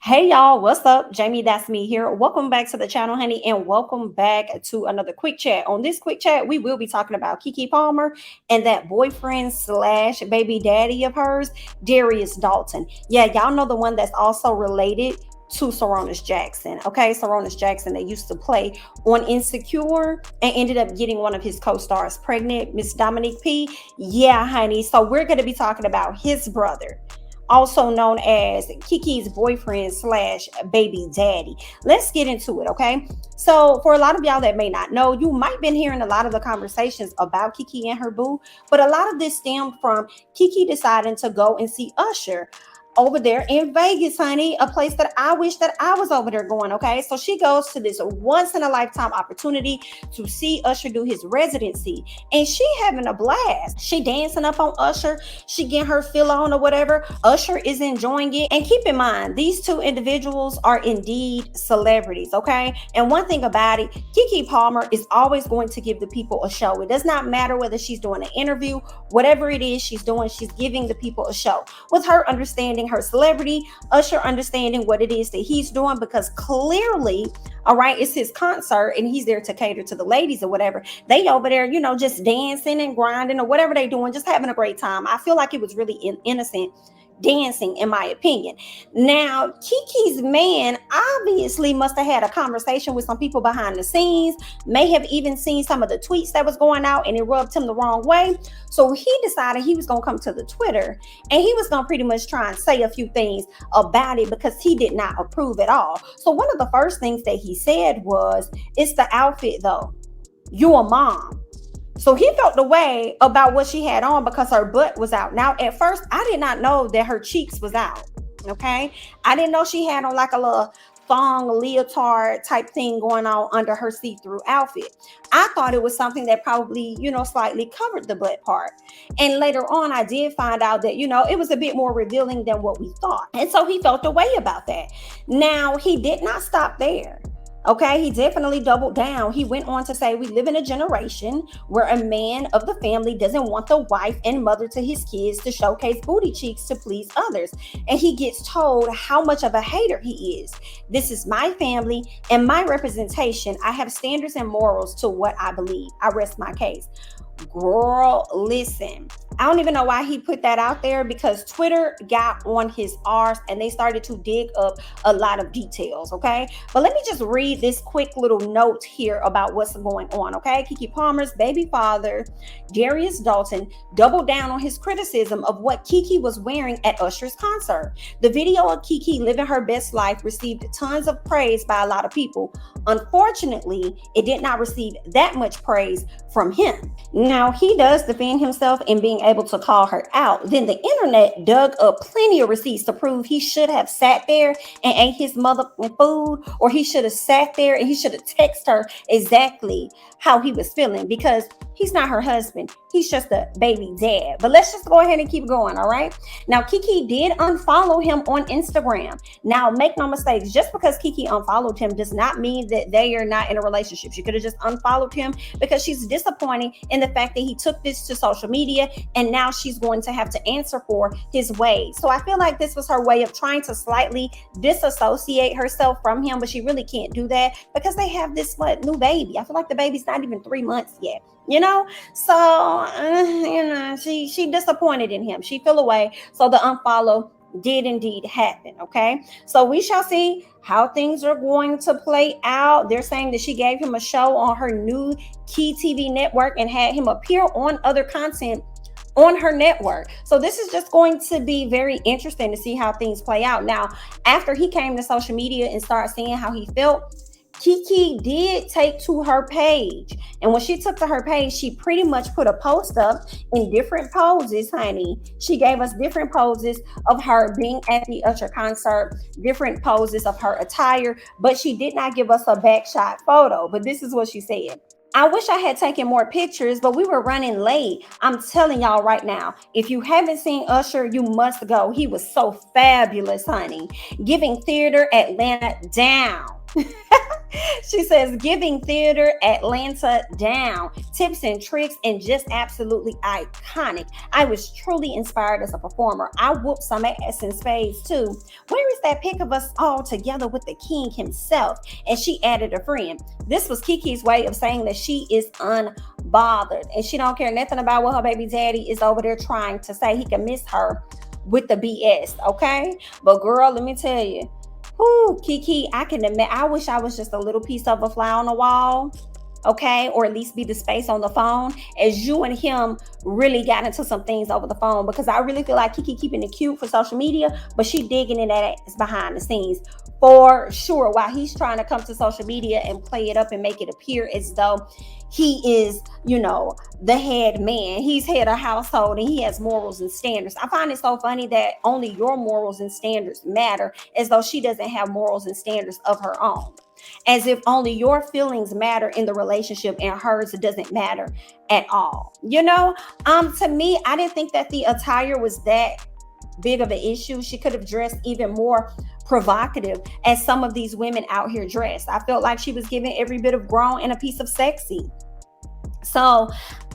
Hey y'all, what's up? Jamie, that's me here. Welcome back to the channel, honey, and welcome back to another quick chat. On this quick chat, we will be talking about Keke Palmer and that boyfriend slash baby daddy of hers, Darius Dalton. Yeah, y'all know the one that's also related to Saronis Jackson. Okay, Saronis Jackson, they used to play on Insecure and ended up getting one of his co-stars pregnant, Miss Dominique P. Yeah, honey. So we're going to be talking about his brother, also known as Kiki's boyfriend slash baby daddy. Let's get into it, okay? So, for a lot of y'all that may not know, you might been hearing a lot of the conversations about Keke and her boo, but a lot of this stemmed from Keke deciding to go and see Usher over there in Vegas, honey, a place that I wish that I was over there going, okay? So she goes to this once in a lifetime opportunity to see Usher do his residency, and she having a blast. She dancing up on Usher, she getting her feel on or whatever. Usher is enjoying it. And keep in mind, these two individuals are indeed celebrities, okay? And one thing about it, Keke Palmer is always going to give the people a show. It does not matter whether she's doing an interview, whatever it is she's doing, she's giving the people a show. With her understanding her celebrity, Usher understanding what it is that he's doing, because clearly, all right, it's his concert and he's there to cater to the ladies or whatever. They over there, just dancing and grinding or whatever they doing, just having a great time. I feel like it was really innocent dancing, in my opinion. Now, Kiki's man obviously must have had a conversation with some people behind the scenes, may have even seen some of the tweets that was going out, and it rubbed him the wrong way. So he decided he was going to come to the Twitter and he was going to pretty much try and say a few things about it because he did not approve at all. So one of the first things that he said was, "It's the outfit though. You a mom." So he felt the way about what she had on because her butt was out. Now, at first, I did not know that her cheeks was out. Okay. I didn't know she had on like a little thong leotard type thing going on under her see-through outfit. I thought it was something that probably, slightly covered the butt part. And later on, I did find out that, it was a bit more revealing than what we thought. And so he felt the way about that. Now, he did not stop there. Okay, he definitely doubled down. He went on to say, "We live in a generation where a man of the family doesn't want the wife and mother to his kids to showcase booty cheeks to please others. And he gets told how much of a hater he is. This is my family and my representation. I have standards and morals to what I believe. I rest my case." Girl, listen. I don't even know why he put that out there, because Twitter got on his arse and they started to dig up a lot of details, okay? But let me just read this quick little note here about what's going on, okay? Keke Palmer's baby father, Darius Dalton, doubled down on his criticism of what Keke was wearing at Usher's concert. The video of Keke living her best life received tons of praise by a lot of people. Unfortunately, it did not receive that much praise from him. Now, he does defend himself in being able to call her out. Then the internet dug up plenty of receipts to prove he should have sat there and ate his motherfucking food, or he should have sat there and he should have texted her exactly how he was feeling, because he's not her husband. He's just a baby dad. But let's just go ahead and keep going, all right? Now, Keke did unfollow him on Instagram. Now, make no mistakes, just because Keke unfollowed him does not mean that they are not in a relationship. She could have just unfollowed him because she's disappointed in the fact that he took this to social media and now she's going to have to answer for his ways. So I feel like this was her way of trying to slightly disassociate herself from him, but she really can't do that because they have this new baby. I feel like the baby's not even 3 months yet. So she disappointed in him. She fell away. So the unfollow did indeed happen. Okay, so we shall see how things are going to play out. They're saying that she gave him a show on her new Key TV network and had him appear on other content on her network. So this is just going to be very interesting to see how things play out. Now, after he came to social media and started saying how he felt, Keke did take to her page. And when she took to her page, she pretty much put a post up in different poses, honey. She gave us different poses of her being at the Usher concert, different poses of her attire, but she did not give us a backshot photo. But this is what she said: "I wish I had taken more pictures, but we were running late. I'm telling y'all right now, if you haven't seen Usher, you must go. He was so fabulous, honey. Giving Theater Atlanta down. She says, giving theater Atlanta down. Tips and tricks and just absolutely iconic. I was truly inspired as a performer. I whooped some ass in spades too. Where is that pic of us all together with the king himself? And she added a friend. This was Keke's way of saying that she is unbothered and she don't care nothing about what her baby daddy is over there trying to say. He can miss her with the BS, okay? But girl, let me tell you, whoo, Keke, I can admit, I wish I was just a little piece of a fly on the wall, okay? Or at least be the space on the phone as you and him really got into some things over the phone, because I really feel like Keke keeping it cute for social media, but she digging in that ass behind the scenes for sure, while he's trying to come to social media and play it up and make it appear as though he is, the head man. He's head of household and he has morals and standards. I find it so funny that only your morals and standards matter, as though she doesn't have morals and standards of her own. As if only your feelings matter in the relationship and hers doesn't matter at all. To me, I didn't think that the attire was that big of an issue. She could have dressed even more provocative as some of these women out here dress. I felt like she was giving every bit of grown and a piece of sexy. So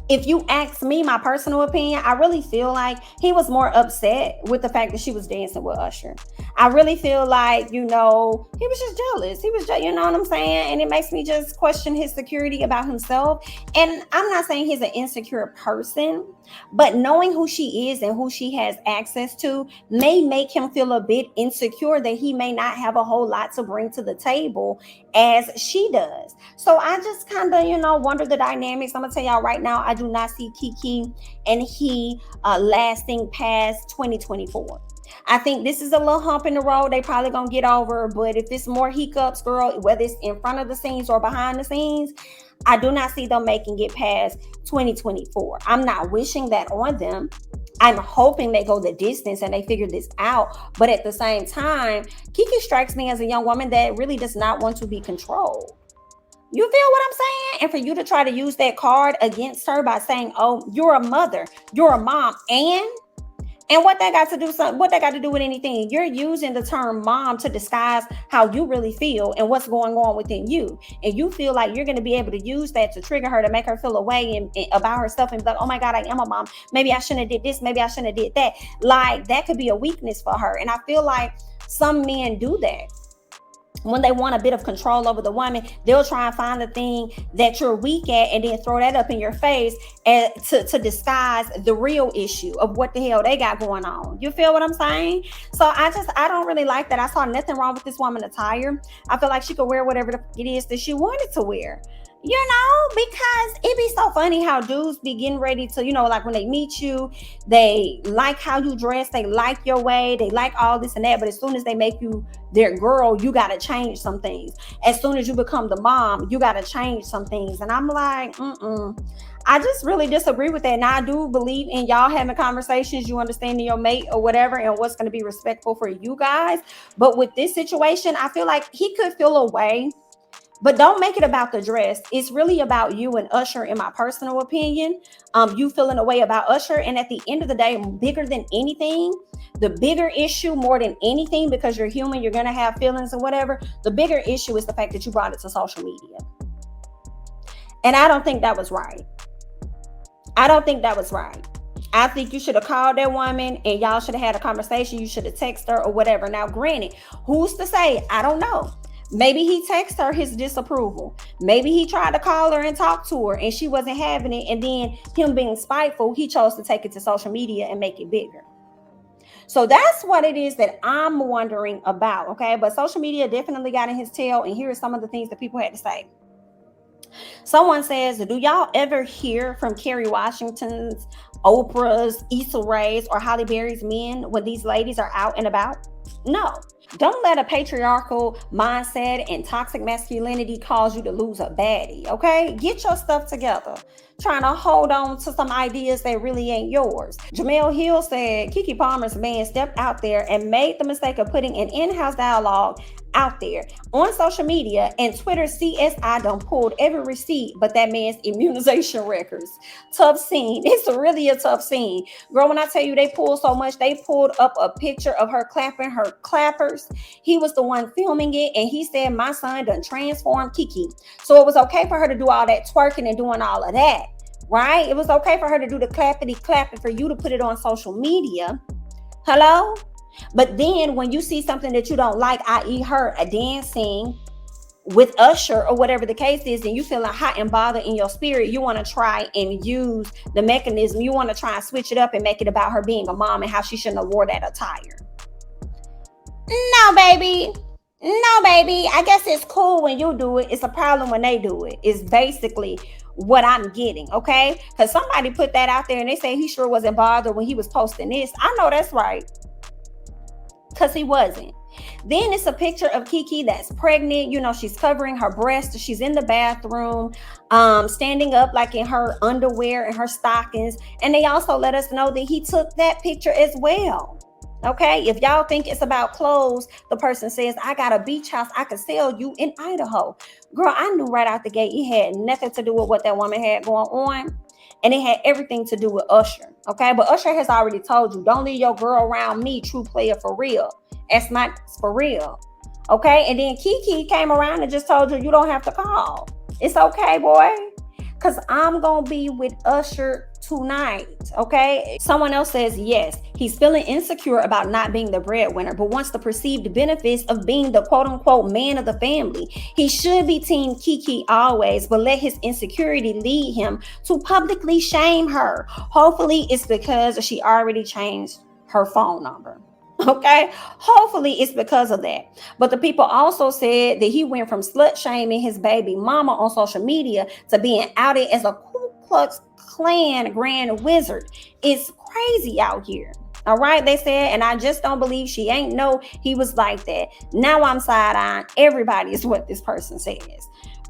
if you ask me, my personal opinion, I really feel like he was more upset with the fact that she was dancing with Usher. I really feel like, he was just jealous. He was, you know what I'm saying? And it makes me just question his security about himself. And I'm not saying he's an insecure person, but knowing who she is and who she has access to may make him feel a bit insecure that he may not have a whole lot to bring to the table as she does. So I just kind of, wonder the dynamics. I'm going to tell y'all right now, I do not see Keke and he lasting past 2024. I think this is a little hump in the road they probably gonna get over, but if it's more hiccups, girl, whether it's in front of the scenes or behind the scenes, I do not see them making it past 2024. I'm not wishing that on them. I'm hoping they go the distance and they figure this out. But at the same time, Keke strikes me as a young woman that really does not want to be controlled. You feel what I'm saying? And for you to try to use that card against her by saying, oh, you're a mother, you're a mom, and what that got to do with anything? You're using the term mom to disguise how you really feel and what's going on within you. And you feel like you're going to be able to use that to trigger her, to make her feel a way and about herself and be like, oh my God, I am a mom. Maybe I shouldn't have did this. Maybe I shouldn't have did that. Like, that could be a weakness for her. And I feel like some men do that. When they want a bit of control over the woman, they'll try and find the thing that you're weak at and then throw that up in your face and to disguise the real issue of what the hell they got going on. You feel what I'm saying? So I don't really like that. I saw nothing wrong with this woman attire. I feel like she could wear whatever it is that she wanted to wear. Because it be so funny how dudes be getting ready to, like when they meet you, they like how you dress, they like your way, they like all this and that. But as soon as they make you their girl, you got to change some things. As soon as you become the mom, you got to change some things. And I'm like, I just really disagree with that. And I do believe in y'all having conversations, you understanding your mate or whatever, and what's going to be respectful for you guys. But with this situation, I feel like he could feel a way. But don't make it about the dress. It's really about you and Usher, in my personal opinion. You feeling a way about Usher. And at the end of the day, bigger than anything, the bigger issue more than anything, because you're human, you're going to have feelings or whatever. The bigger issue is the fact that you brought it to social media. And I don't think that was right. I think you should have called that woman and y'all should have had a conversation. You should have texted her or whatever. Now, granted, who's to say? I don't know. Maybe he texted her his disapproval. Maybe he tried to call her and talk to her and she wasn't having it. And then him being spiteful, he chose to take it to social media and make it bigger. So that's what it is that I'm wondering about. Okay. But social media definitely got in his tail. And here are some of the things that people had to say. Someone says, do y'all ever hear from Kerry Washington's, Oprah's, Issa Rae's, or Halle Berry's men when these ladies are out and about? No. Don't let a patriarchal mindset and toxic masculinity cause you to lose a baddie, okay? Get your stuff together. Trying to hold on to some ideas that really ain't yours. Jamel Hill said Keke Palmer's man stepped out there and made the mistake of putting an in-house dialogue out there on social media, and Twitter CSI done pulled every receipt but that man's immunization records. Tough scene. It's really a tough scene. Girl, when I tell you they pulled so much, they pulled up a picture of her clapping her clappers. He was the one filming it, and he said, my son done transformed Keke. So it was okay for her to do all that twerking and doing all of that, right? It was okay for her to do the clappity clapping, for you to put it on social media. Hello? But then when you see something that you don't like, i.e. her dancing with Usher or whatever the case is, and you feeling hot and bothered in your spirit, you want to try and use the mechanism. You want to try and switch it up and make it about her being a mom and how she shouldn't have wore that attire. No, baby. No, baby. I guess it's cool when you do it. It's a problem when they do it. It's basically what I'm getting, okay? Because somebody put that out there and they say he sure wasn't bothered when he was posting this. I know that's right. Because he wasn't. Then it's a picture of Keke that's pregnant. You know, she's covering her breast. She's in the bathroom, standing up like in her underwear and her stockings. And they also let us know that he took that picture as well. Okay, if y'all think it's about clothes, the person says, I got a beach house I could sell you in Idaho. Girl, I knew right out the gate it had nothing to do with what that woman had going on. And it had everything to do with Usher. Okay, but Usher has already told you, don't leave your girl around me, true player for real. That's not for real. Okay, and then Keke came around and just told you, you don't have to call. It's okay, boy. Because I'm going to be with Usher tonight, okay? Someone else says, yes, he's feeling insecure about not being the breadwinner, but wants the perceived benefits of being the quote-unquote man of the family. He should be team Keke always, but let his insecurity lead him to publicly shame her. Hopefully, it's because she already changed her phone number. Okay, hopefully it's because of that. But the people also said that he went from slut shaming his baby mama on social media to being outed as a Ku Klux Klan grand wizard. It's crazy out here. All right, they said, and I just don't believe she ain't know he was like that. Now I'm side-eyeing everybody is what this person says.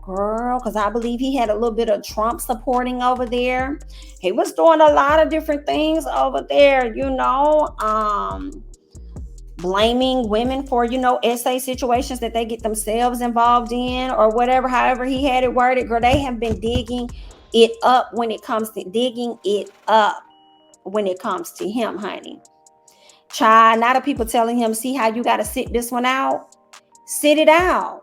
Girl, because I believe he had a little bit of Trump supporting over there. He was doing a lot of different things over there, you know. Blaming women for, you know, essay situations that they get themselves involved in or whatever, however he had it worded. Girl, they have been digging it up when it comes to him, honey. Child, now the people telling him, see how you got to sit this one out? Sit it out.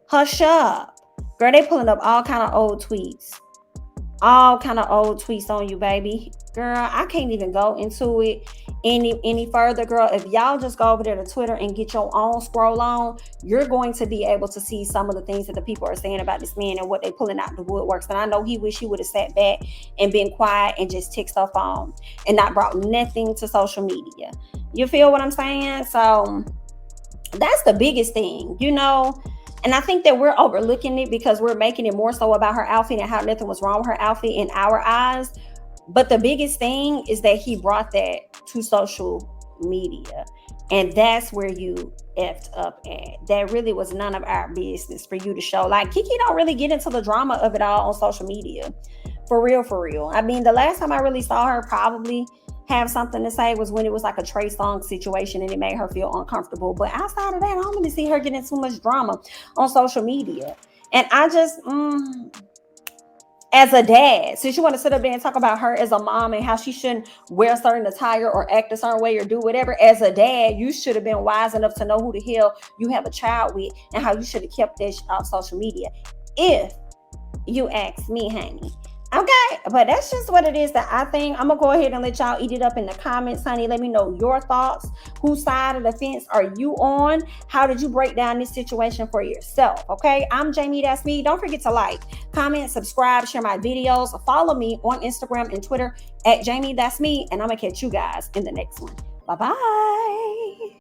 Hush up. Girl, they pulling up all kind of old tweets. All kind of old tweets on you, baby. Girl, I can't even go into it any further, girl. If y'all just go over there to Twitter and get your own scroll on, you're going to be able to see some of the things that the people are saying about this man and what they pulling out the woodworks. And I know he wish he would have sat back and been quiet and just ticked stuff on and not brought nothing to social media. You feel what I'm saying? So that's the biggest thing, you know. And I think that we're overlooking it because we're making it more so about her outfit and how nothing was wrong with her outfit in our eyes. But the biggest thing is that he brought that to social media. And that's where you effed up at. That really was none of our business for you to show. Like, Keke don't really get into the drama of it all on social media. For real, for real. I mean, the last time I really saw her probably have something to say was when it was like a Trey Songz situation and it made her feel uncomfortable. But outside of that, I don't really see her getting too much drama on social media. And I just, as a dad, since you want to sit up there and talk about her as a mom and how she shouldn't wear a certain attire or act a certain way or do whatever, as a dad, you should have been wise enough to know who the hell you have a child with and how you should have kept that off social media. If you ask me, honey. Okay, but that's just what it is that I think. I'm going to go ahead and let y'all eat it up in the comments, honey. Let me know your thoughts. Whose side of the fence are you on? How did you break down this situation for yourself? Okay, I'm JamiThatsMe. Don't forget to like, comment, subscribe, share my videos. Follow me on Instagram and Twitter at JamiThatsMe. And I'm going to catch you guys in the next one. Bye-bye.